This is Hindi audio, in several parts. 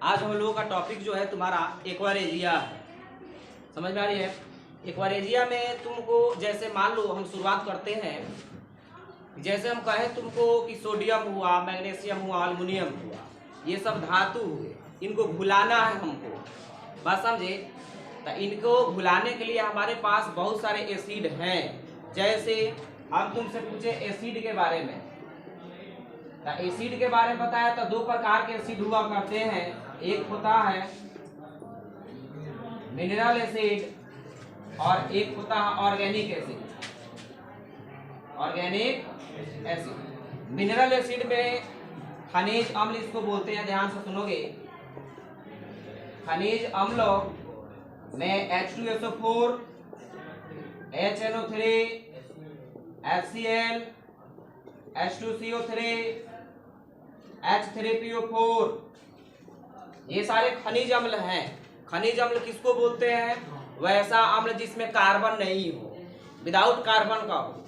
आज हम लोगों का टॉपिक जो है तुम्हारा एक्वारेजिया है। समझ में आ रही है? एक्वारेजिया में तुमको जैसे मान लो हम शुरुआत करते हैं, जैसे हम कहें तुमको कि सोडियम हुआ, मैग्नीशियम हुआ, एल्युमिनियम हुआ, ये सब धातु हुए, इनको घुलाना है हमको। बात समझे? तो इनको घुलाने के लिए हमारे पास बहुत सारे एसिड हैं। जैसे हम तुमसे पूछे एसिड के बारे में, तो एसिड के बारे में बताया तो दो प्रकार के एसिड हुआ करते हैं। एक होता है मिनरल एसिड और एक होता है organic acid. Organic acid, mineral acid में खनिज अम्ल इसको बोलते हैं, ध्यान से सुनोगे। खनिज अम्लों में H2SO4, HNO3, HCl, H2CO3, H3PO4, ये सारे खनिज अम्ल हैं। खनिज अम्ल किसको बोलते हैं? वैसा अम्ल जिसमें कार्बन नहीं हो, विदाउट कार्बन का हो।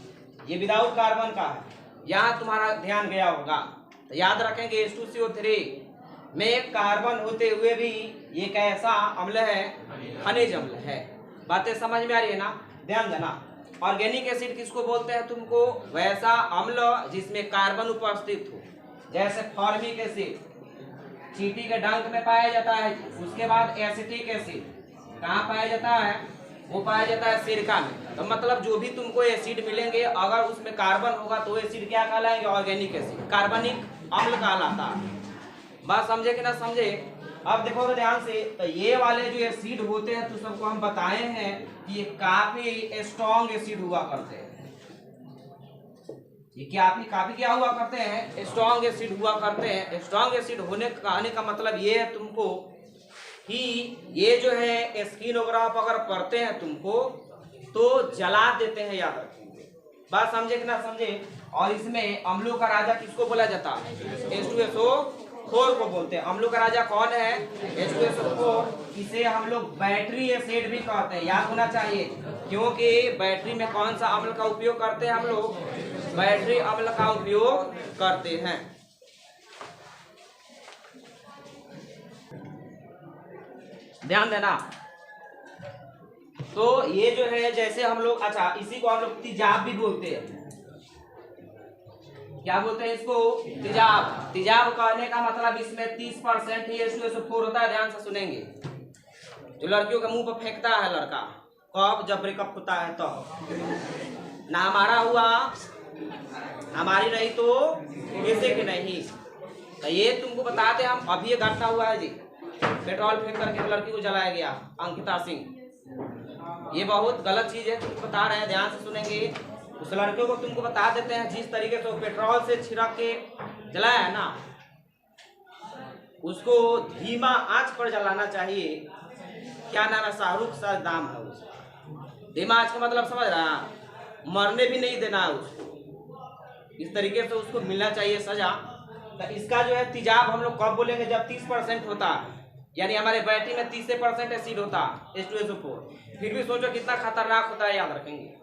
ये विदाउट कार्बन का है, यहाँ तुम्हारा ध्यान गया होगा तो याद रखेंगे। H2CO3 में कार्बन होते हुए भी ये कैसा अम्ल है? खनिज अम्ल है। बातें समझ में आ रही है ना? ध्यान देना। ऑर्गेनिक एसिड किसको बोलते हैं तुमको? वैसा अम्ल जिसमें कार्बन उपस्थित हो, जैसे फॉर्मिक एसिड चींटी के डंक में पाया जाता है। उसके बाद एसिटिक एसिड कहाँ पाया जाता है? वो पाया जाता है सिरका में। तो मतलब जो भी तुमको एसिड मिलेंगे अगर उसमें कार्बन होगा तो एसिड क्या कहलाएंगे? ऑर्गेनिक एसिड, कार्बनिक अम्ल कहलाता है। बात समझे कि ना समझे? अब देखो तो ध्यान से, तो ये वाले जो एसिड होते हैं तो सबको हम बताए हैं कि ये काफी स्ट्रॉन्ग एसिड हुआ करते हैं। ये काफी क्या हुआ करते हैं? स्ट्रॉन्ग एसिड हुआ करते हैं। स्ट्रॉन्ग एसिड होने कहने का मतलब ये है तुमको कि ये जो है स्किन वगैरह अगर पड़ते हैं तुमको तो जला देते हैं, याद रखेंगे। बात समझे कि ना समझे? और इसमें अम्लों का राजा किसको बोला जाता है? H2SO4 को बोलते हैं। अम्लों का राजा कौन है? H2SO4। इसे हम लोग बैटरी एसिड भी कहते हैं, याद होना चाहिए। क्योंकि बैटरी में कौन सा अम्ल का उपयोग करते हैं हम लोग? बैटरी अम्ल का उपयोग करते हैं। ध्यान देना। तो ये जो है जैसे हम लोग, अच्छा इसी को हम लोग तेजाब भी बोलते हैं। क्या बोलते हैं इसको? तेजाब। तेजाब कहने का मतलब इसमें 30% ही H2SO4 होता है। ध्यान से सुनेंगे। जो लड़कियों के मुंह पर फेंकता है लड़का, कब? जब ब्रेकअप होता है तो। ना हमारा हुआ, हमारी नहीं तो किसी की नहीं। तो ये तुमको बताते हम, अभी ये घटना हुआ है जी, पेट्रोल फेंक करके लड़की को जलाया गया, अंकिता सिंह। ये बहुत गलत चीज है, तुमको बता रहे हैं, ध्यान से सुनेंगे। उस लड़के को तुमको बता देते हैं जिस तरीके से पेट्रोल से छिड़क के जलाया है ना, उसको धीमा आंच पर जलाना चाहिए। क्या नाम है? शाहरुख सा नाम है उसका। धीमा आंच का मतलब समझ रहा? मरने भी नहीं देना है उसको, इस तरीके से उसको मिलना चाहिए सजा। तो इसका जो है तेजाब हम लोग कब बोलेंगे? जब 30% होता है, यानी हमारे बैटरी में 30% एसिड होता है H2SO4। फिर भी सोचो कितना खतरनाक होता है, याद रखेंगे।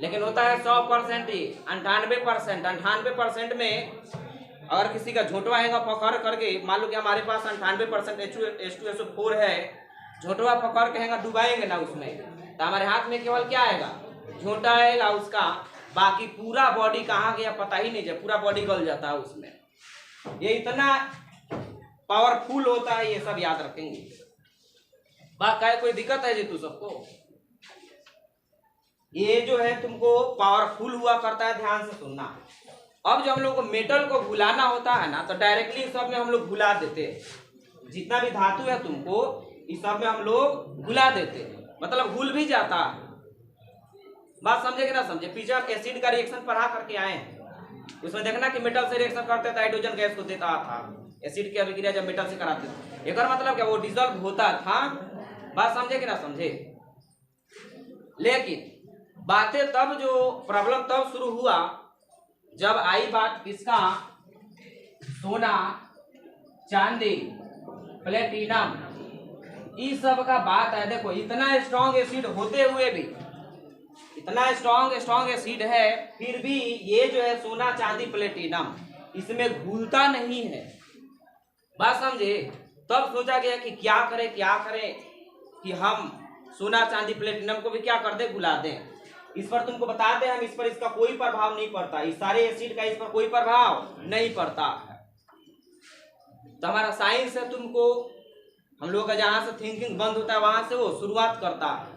लेकिन होता है 100% ही, 98%। 98% में अगर किसी का झोटवा हैगा पकड़ करके, मान लो कि हमारे पास 98% H2SO4 है, झोटवा पकड़ के हैगा डुबाएंगे ना उसमें, तो हमारे हाथ में केवल क्या आएगा? झोंटा आएगा उसका। बाकी पूरा बॉडी कहाँ गया पता ही नहीं, पूरा बॉडी गल जाता है उसमें। ये इतना पावरफुल होता है, ये सब याद रखेंगे। बाकी कोई दिक्कत है जी तू सबको? ये जो है तुमको पावरफुल हुआ करता है, ध्यान से सुनना। अब जब हम लोग को मेटल को घुलाना होता है ना, तो डायरेक्टली सब में हम लोग घुला देते हैं। जितना भी धातु है तुमको इस सब में हम लोग घुला देते हैं, मतलब घुल भी जाता है। बात समझे कि ना समझे? पीछे एसिड का रिएक्शन पढ़ा करके आए हैं, उसमें देखना कि मेटल से रिएक्शन करते थे, हाइड्रोजन गैस को देता था। एसिड की अभिक्रिया जब मेटल से कराते थे, एक मतलब क्या? वो डिजॉल्व होता था। बात समझे कि ना समझे? लेकिन बातें तब, जो प्रॉब्लम तब शुरू हुआ जब आई बात किसका? सोना, चांदी, प्लेटिनम, इस सब का बात है। देखो इतना स्ट्रॉन्ग एसिड होते हुए भी, इतना स्ट्रॉन्ग एसिड है, फिर भी ये जो है सोना, चांदी, प्लेटिनम, इसमें घुलता नहीं है। बात समझे? तब सोचा गया कि क्या करें कि हम सोना चांदी प्लेटिनम को भी क्या कर दें, भुला दें। इस पर तुमको बताते हैं हम, इस पर इसका कोई प्रभाव नहीं पड़ता, इस सारे एसिड का इस पर कोई प्रभाव नहीं पड़ता है। तो हमारा साइंस है, तुमको हम लोग का जहां से थिंकिंग बंद होता है वहां से वो शुरुआत करता है।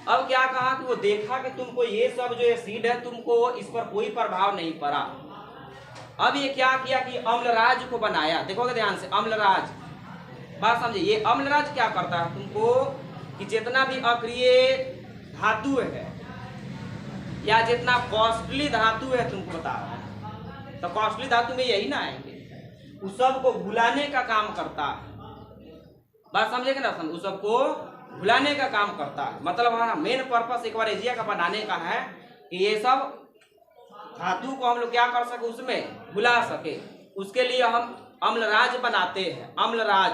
अब क्या कहा कि वो देखा कि तुमको ये सब जो एसिड है तुमको इस पर कोई प्रभाव नहीं पड़ा। अब ये क्या किया कि अम्लराज को बनाया। देखोगे ध्यान से, अम्लराज, बात समझिए, ये अम्लराज क्या करता है तुमको कि जितना भी अक्रिय धातु है या जितना कॉस्टली धातु है तुमको बता रहा है, तो कॉस्टली धातु में यही ना आएंगे, उस सब को भुलाने का काम करता है। बात समझेगा ना, उस सबको भुलाने का काम करता है। मतलब हमारा मेन पर्पस एक्वारेजिया का बनाने का है कि ये सब धातु को हम लोग क्या कर सके, उसमें भुला सके। उसके लिए हम अम्लराज बनाते हैं, अम्लराज।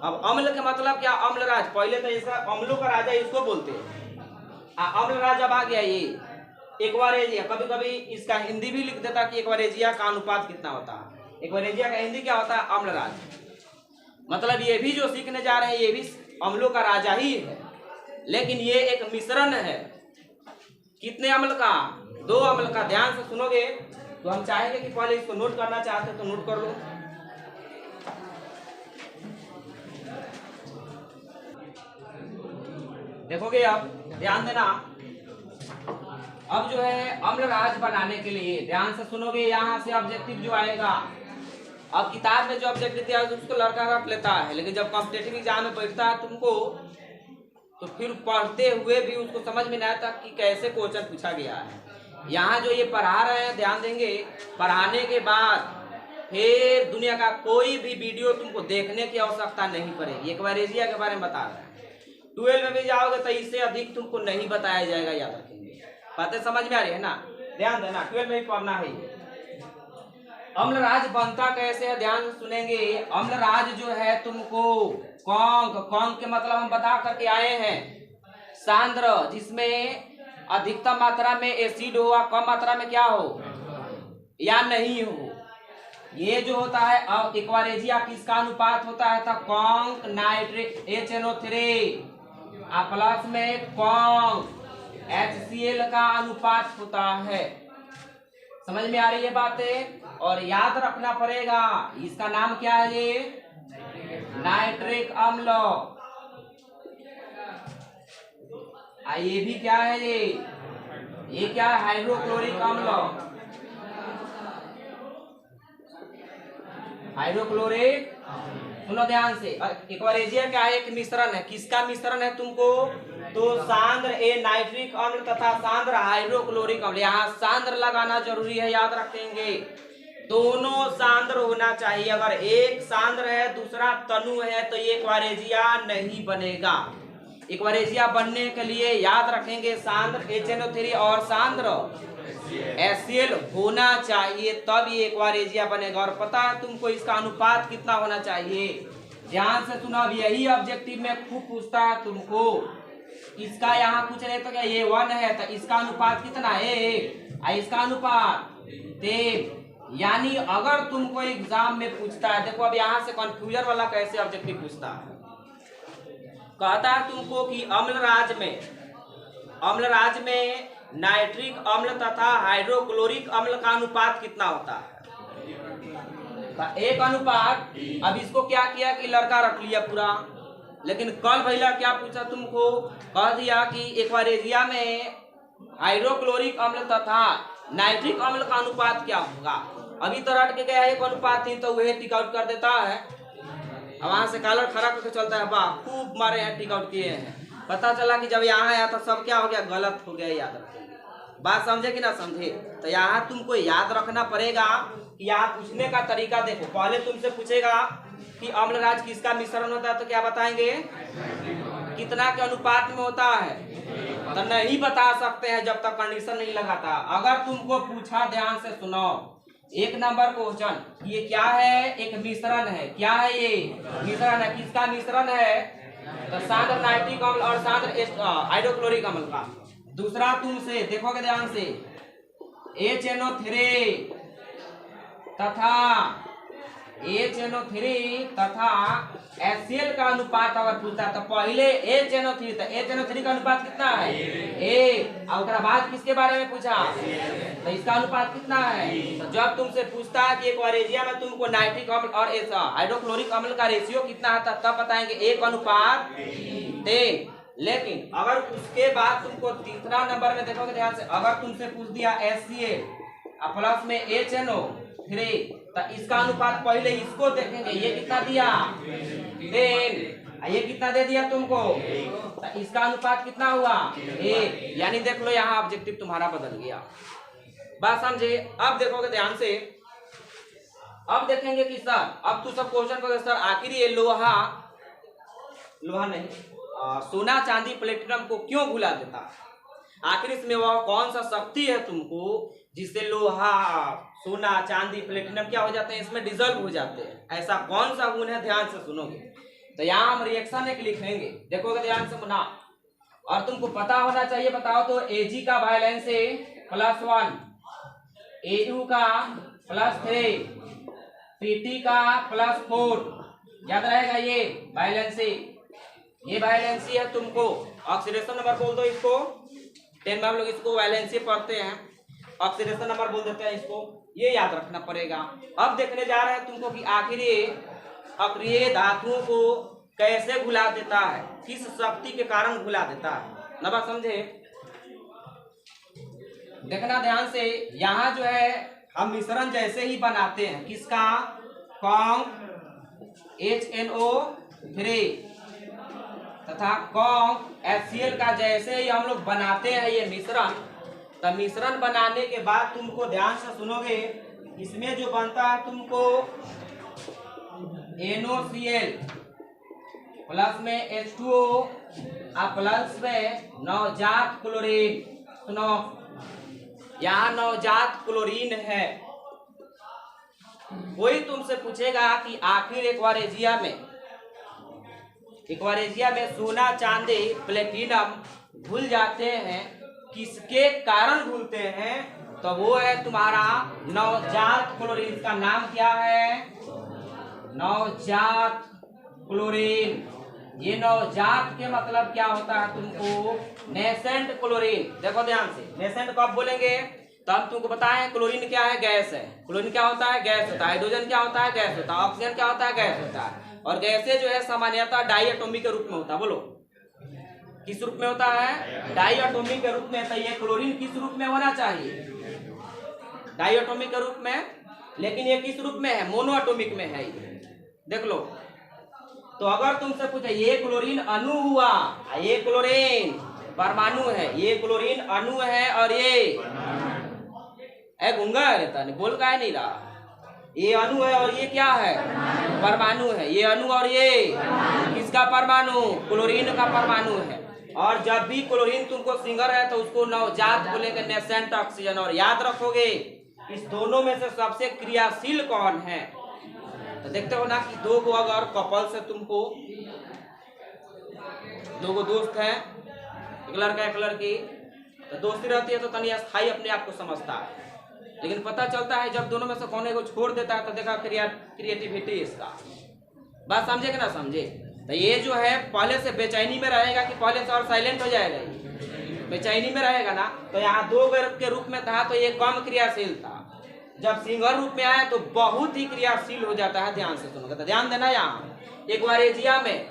अब अम्ल के मतलब क्या, अम्लराज, पहले तो इसका अम्लों का राजा इसको बोलते हैं, अम्लराज अब आ गया ये एक्वारेजिया। कभी कभी इसका हिंदी भी लिख देता कि एक्वारेजिया का अनुपात कितना होता है। एक्वारेजिया का हिंदी क्या होता है, अम्लराज। मतलब ये भी जो सीखने जा रहे हैं ये भी अम्लों का राजा ही है, लेकिन ये एक मिश्रण है। कितने अम्ल का, 2 अम्ल का। ध्यान से सुनोगे तो हम चाहेंगे कि पहले इसको नोट करना चाहते तो नोट कर लो। देखोगे अब ध्यान देना, अब जो है अम्लराज बनाने के लिए ध्यान से सुनोगे, यहाँ से ऑब्जेक्टिव जो आएगा, अब किताब में जो ऑब्जेक्टिव दिया है उसको लड़का रख लेता है, लेकिन जब कॉम्पिटेटिव एग्जाम में बैठता है तुमको तो फिर पढ़ते हुए भी उसको समझ में नहीं आता कि कैसे क्वेश्चन पूछा गया है। यहाँ जो ये पढ़ा रहे हैं ध्यान देंगे, पढ़ाने के बाद फिर दुनिया का कोई भी वीडियो तुमको देखने की आवश्यकता नहीं पड़ेगी। एक्वारेजिया के बारे में बता रहे हैं, 12 में भी जाओगे तो इससे अधिक तुमको नहीं बताया जाएगा, याद रखेंगे। बातें समझ में आ रही है ना, ध्यान देना, 12 में भी पढ़ना है। अम्लराज बनता कैसे है, ध्यान सुनेंगे। अम्लराज जो है तुमको कॉन्क के मतलब हम बता करके आए हैं, सांद्र, जिसमें अधिकतम मात्रा में एसिड हो और कम मात्रा में क्या हो या नहीं हो। ये जो होता है अब एक्वारेजिया किसका अनुपात होता है, तो कॉन्क नाइट्रिक HNO3 प्लस में कॉन्क HCl का अनुपात होता है। समझ में आ रही है बातें, और याद रखना पड़ेगा इसका नाम क्या है, ये नाइट्रिक अम्ल। ये भी क्या है, ये क्या है, हाइड्रोक्लोरिक अम्ल, हाइड्रोक्लोरिक। सुनो ध्यान से, एक्वारेजिया क्या है, एक मिश्रण है। किसका मिश्रण है तुमको, तो सांद्र नाइट्रिक अम्ल तथा सांद्र हाइड्रोक्लोरिक अम्ल। यहाँ सांद्र लगाना जरूरी है, याद रखेंगे। दोनों सांद्र होना चाहिए, अगर एक सांद्र है दूसरा तनु है तो ये एक्वारेजिया नहीं बनेगा। एक्वारेजिया बनने के लिए याद रखेंगे सांद्र HNO3 और सांद्र HCl होना चाहिए, तब ये एक्वारेजिया बनेगा। और पता है तुमको इसका अनुपात कितना होना चाहिए, ध्यान से सुना। अब यही ऑब्जेक्टिव में खूब पूछता है तुमको, इसका यहाँ कुछ नहीं तो क्या, ये 1 है तो इसका अनुपात कितना है, इसका अनुपात 3। यानी अगर तुमको एग्जाम में पूछता है, देखो अब यहाँ से कंफ्यूजन वाला कैसे ऑब्जेक्टिव पूछता है, कहता है तुमको कि अम्लराज में नाइट्रिक अम्ल तथा हाइड्रोक्लोरिक अम्ल का अनुपात कितना होता है, एक अनुपात। अब इसको क्या किया कि लड़का रख लिया पूरा, लेकिन कल भैया क्या पूछा तुमको, कह दिया कि एक्वारेजिया में हाइड्रोक्लोरिक अम्ल तथा नाइट्रिक अम्ल का अनुपात क्या होगा। अभी तो रट के गया एक अनुपात 3, तो वह टिक आउट कर देता है। अब वहां से कॉलर खड़ा करके चलता है, वाह खूब मारे हैं, टिक आउट किए हैं। पता चला कि जब यहाँ आया तो सब क्या हो गया, गलत हो गया। याद रखेंगे, बात समझे कि ना समझे। तो यहाँ तुमको याद रखना पड़ेगा कि यहाँ पूछने का तरीका देखो। पहले तुमसे पूछेगा कि अम्लराज किसका मिश्रण होता है, तो क्या बताएंगे, कितना के अनुपात में होता है, तो नहीं बता सकते हैं जब तक कंडीशन नहीं लगाता। अगर तुमको पूछा, ध्यान से सुनो, 1 नंबर क्वेश्चन, ये क्या है, एक मिश्रण है। क्या है, ये मिश्रण है। किसका मिश्रण है, तो सांद्र नाइट्रिक अम्ल और सांद्र हाइड्रोक्लोरिक अम्ल का। दूसरा तुमसे देखोगे ध्यान से, HNO3 तथा HNO3 तथा HCl का अनुपात अगर पूछता तो पहले HNO3 था, HNO3 का अनुपात कितना है ए, और बाद किसके बारे में पूछा तो इसका अनुपात कितना है। तो जब तुमसे पूछता है कि एक्वारेजिया में तुमको नाइट्रिक अम्ल और हाइड्रोक्लोरिक अम्ल का रेशियो कितना आता तब बताएंगे 1:10। लेकिन अगर उसके बाद तुमको तीसरा नंबर में देखोगे ध्यान से, अगर तुमसे पूछ दिया HCl प्लस में HNO3 तो इसका अनुपात पहले इसको देखेंगे, ये कितना दिया 10, ये कितना दे दिया तुमको, तो इसका अनुपात कितना हुआ 1। यानी देख लो यहाँ ऑब्जेक्टिव तुम्हारा बदल गया। बात समझे। अब देखोगे ध्यान से, अब देखेंगे कि सर अब तू सब क्वेश्चन करोगे सर आखिर ये लोहा नहीं सोना चांदी प्लेटिनम को क्यों भुला देता, आखिर इसमें वह कौन सा शक्ति है तुमको जिससे लोहा सोना चांदी प्लेटिनम क्या हो जाते हैं, इसमें डिजॉल्व हो जाते हैं, ऐसा कौन सा गुण है, ध्यान से सुनोगे। तो यहाँ हम रिएक्शन एक लिखेंगे, देखोगे ध्यान से मुना, और तुमको पता होना चाहिए। बताओ तो Ag का वायलेंस +1, Au का +3, Pt का +4, याद रहेगा ये वायलेंसी, ये वायलेंसी है तुमको। ऑक्सीडेशन नंबर बोल दो इसको, 10 में हम लोग इसको वायलेंसी पढ़ते हैं, ऑक्सीडेशन नंबर बोल देते हैं इसको, ये याद रखना पड़ेगा। अब देखने जा रहे हैं तुमको कि आखिर ये अक्रिय धातुओं को कैसे घुला देता है, किस शक्ति के कारण घुला देता है। ना बात समझे, देखना ध्यान से। यहाँ जो है हम मिश्रण जैसे ही बनाते हैं किसका, HNO3 तथा HCl का जैसे ही हम लोग बनाते हैं ये मिश्रण, तो मिश्रण बनाने के बाद तुमको ध्यान से सुनोगे, इसमें जो बनता है तुमको NOCl प्लस में H2O प्लस में नवजात क्लोरीन। सुनो यहाँ नवजात क्लोरीन है। कोई तुमसे पूछेगा कि आखिर एक्वारेजिया में सोना चांदी प्लेटिनम भूल जाते हैं, किसके कारण भूलते हैं, तो वो है तुम्हारा नवजात क्लोरीन। का नाम क्या है, नवजात क्लोरीन। ये नवजात के मतलब क्या होता है तुमको, नेसेंट क्लोरीन। देखो ध्यान से, नेसेंट कब बोलेंगे तब तुमको बताएं क्लोरीन क्या है, गैस है। क्लोरीन क्या होता है, गैस होता है। हाइड्रोजन क्या होता है, गैस होता है। ऑक्सीजन क्या होता है, गैस होता है। और गैसे जो है सामान्यतः डाईएटॉमिक के रूप में होता है। बोलो किस रूप में होता है, डाईएटॉमिक के रूप में। तो ये क्लोरीन किस रूप में होना चाहिए, डाईएटॉमिक के रूप में, लेकिन ये किस रूप में है, मोनोएटॉमिक में है। देख लो, तो अगर तुमसे पूछे ये क्लोरीन अणु हुआ, ये क्लोरीन परमाणु है, ये क्लोरीन अणु है और ये गुंगा रहता नहीं, बोल का नहीं रहा, ये अणु है और ये क्या है, परमाणु है। ये अणु और ये किसका परमाणु, क्लोरीन का परमाणु है। और जब भी क्लोरीन तुमको सिंगल है तो उसको नवजात बोलेंगे, नेसेंट ऑक्सीजन। और याद रखोगे इस दोनों में से सबसे क्रियाशील कौन है। तो देखते हो ना कि दो को अगर कपल से तुमको, दो को दोस्त है, एक लड़का एक लड़की, तो दोस्ती रहती है तो तनी अस्थाई अपने आप को समझता है, लेकिन पता चलता है जब दोनों में से कोने को छोड़ देता है तो देखा क्रिएटिविटी इसका। बात समझे कि ना समझे। तो ये जो है पहले से बेचैनी में रहेगा कि पहले से और साइलेंट हो जाएगा, बेचैनी में रहेगा ना। तो यहाँ दो वर्ग के रूप में था तो ये कम क्रियाशील था, जब सिंगल रूप में आया तो बहुत ही क्रियाशील हो जाता है। ध्यान से सुनोगे तो ध्यान देना, यहाँ एक्वारेजिया में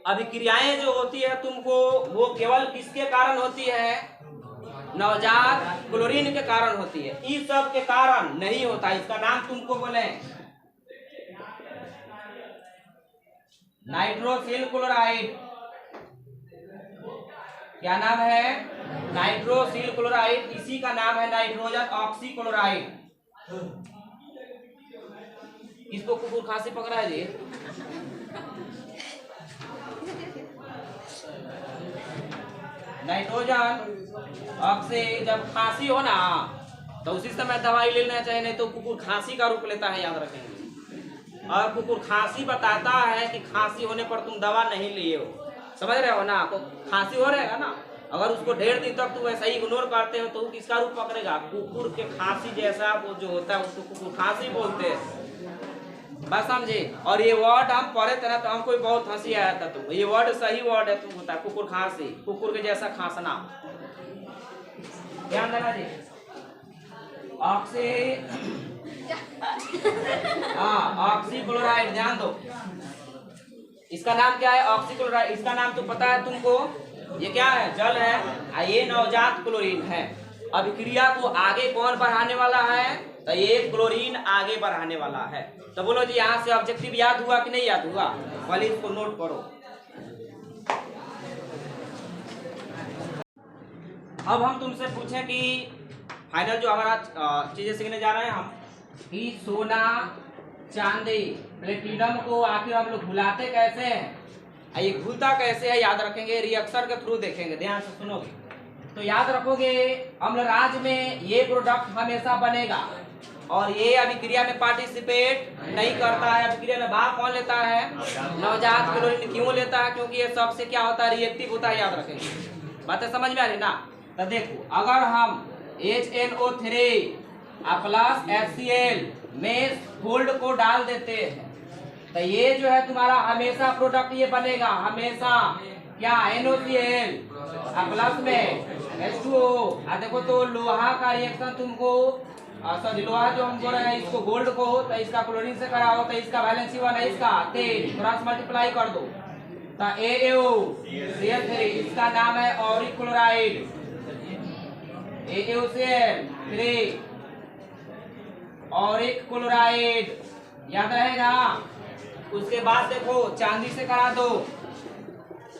अभिक्रियाएं जो होती है तुमको वो केवल किसके कारण होती है, नवजात क्लोरीन के कारण होती है, इस सब के कारण नहीं होता। इसका नाम तुमको बोले नाइट्रोसिल क्लोराइड। क्या नाम है, नाइट्रोसिल क्लोराइड। इसी का नाम है नाइट्रोजन ऑक्सी क्लोराइड। इसको कुकुर खांसी पकड़ा है जी। नाइट्रोजन ऑक्सी, जब खांसी हो ना तो उसी समय दवाई लेना चाहिए, नहीं तो कुकुर खांसी का रूप लेता है, याद रखेंगे। और कुकुर खांसी बताता है कि खांसी होने पर तुम दवा नहीं लिए हो, समझ रहे हो ना। तो खांसी हो रहेगा ना, अगर उसको ढेर दिन तक तुम वैसा ही इग्नोर करते हो तो वो किसका रूप पकड़ेगा, कुकुर के खांसी जैसा वो जो होता है उसको कुकुर खांसी बोलते हैं। बात समझे। और ये वर्ड हम पढ़े थे ना तो हमको भी बहुत हंसी आया था। तुमको ये वर्ड सही वर्ड है, तुम होता है कुकुर खांसी, कुकुर के जैसा खांसना। ध्यान देना जी। ऑक्सी ऑक्सीक्लोराइड, ध्यान दो। इसका नाम क्या है? ऑक्सीक्लोराइड। इसका नाम तो पता है तुमको, ये क्या है? जल है। ये नवजात क्लोरीन है। अब क्रिया को आगे कौन बढ़ाने वाला है? तो ये क्लोरीन आगे बढ़ाने वाला है। तो बोलो जी, यहाँ से ऑब्जेक्टिव याद हुआ कि नहीं याद हुआ? पहले इसको नोट करो। अब हम तुमसे पूछें कि फाइनल जो हमारा चीजें सीखने जा रहे हैं हम, कि सोना, चांदी, प्लेटिनम को आखिर हम लोग भुलाते कैसे हैं, ये घुलता कैसे है, याद रखेंगे। रिएक्शन के थ्रू देखेंगे, ध्यान से सुनोगे तो याद रखोगे। अम्लराज में ये प्रोडक्ट हमेशा बनेगा और ये अभिक्रिया में पार्टिसिपेट नहीं करता है। अभिक्रिया में भाग कौन लेता है? नवजात क्लोरीन। क्यों लेता है? क्योंकि ये सबसे क्या होता है? रिएक्टिव होता है। याद रखेंगे। बातें समझ में आ रही ना? तो देखो, अगर हम HNO3 प्लस HCl में गोल्ड को डाल देते हैं तो ये जो है तुम्हारा हमेशा प्रोडक्ट ये बनेगा हमेशा। क्या? NOCl प्लस में H2O। देखो तो लोहा का रिएक्शन तुमको, सॉरी लोहा जो हम बोल रहे हैं इसको गोल्ड को, तो इसका क्लोरीन से कराओ तो इसका वैलेंसी 1 है, इसका 3, थोड़ा सा मल्टीप्लाई कर दो तो AaCl3, इसका नाम है Auric chloride. AaCl3 Auric chloride, याद रहेगा। उसके बाद देखो चांदी से करा दो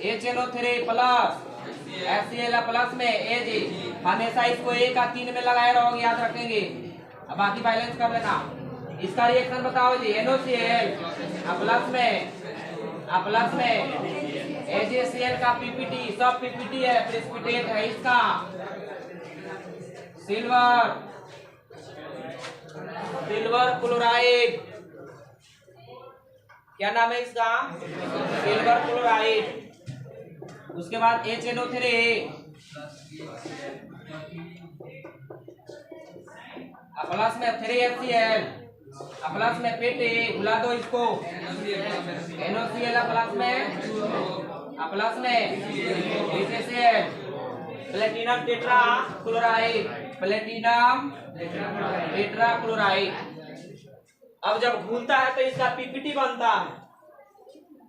HNO3 प्लस HCl प्लस में Ag, हमेशा इसको 1 का 3 में लगाए रहोगे, याद रखेंगे। अब बाकी बैलेंस कर लेना। इसका रिएक्शन बताओ जी। NOCl प्लस में AgCl का PPT, सब PPT है, प्रेसिपिटेट है। इसका सिल्वर क्लोराइड, क्या नाम है इसका? Silver chloride. उसके बाद HNO3 प्लस में 3HCl प्लस में PT, बुला दो इसको। NOCl प्लस में HCl, platinum tetra chloride, platinum tetra chloride. अब जब घुलता है तो इसका PPT बनता है,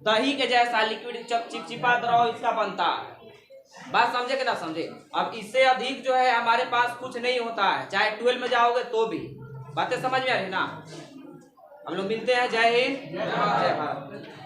दही के जैसा लिक्विड चिपचिपा द्रव इसका बनता है। बात समझे कि ना समझे? अब इससे अधिक जो है हमारे पास कुछ नहीं होता है, चाहे 12 में जाओगे तो भी। बातें समझ में आ रही ना? हम लोग मिलते हैं। जय हिंद, जय भारत।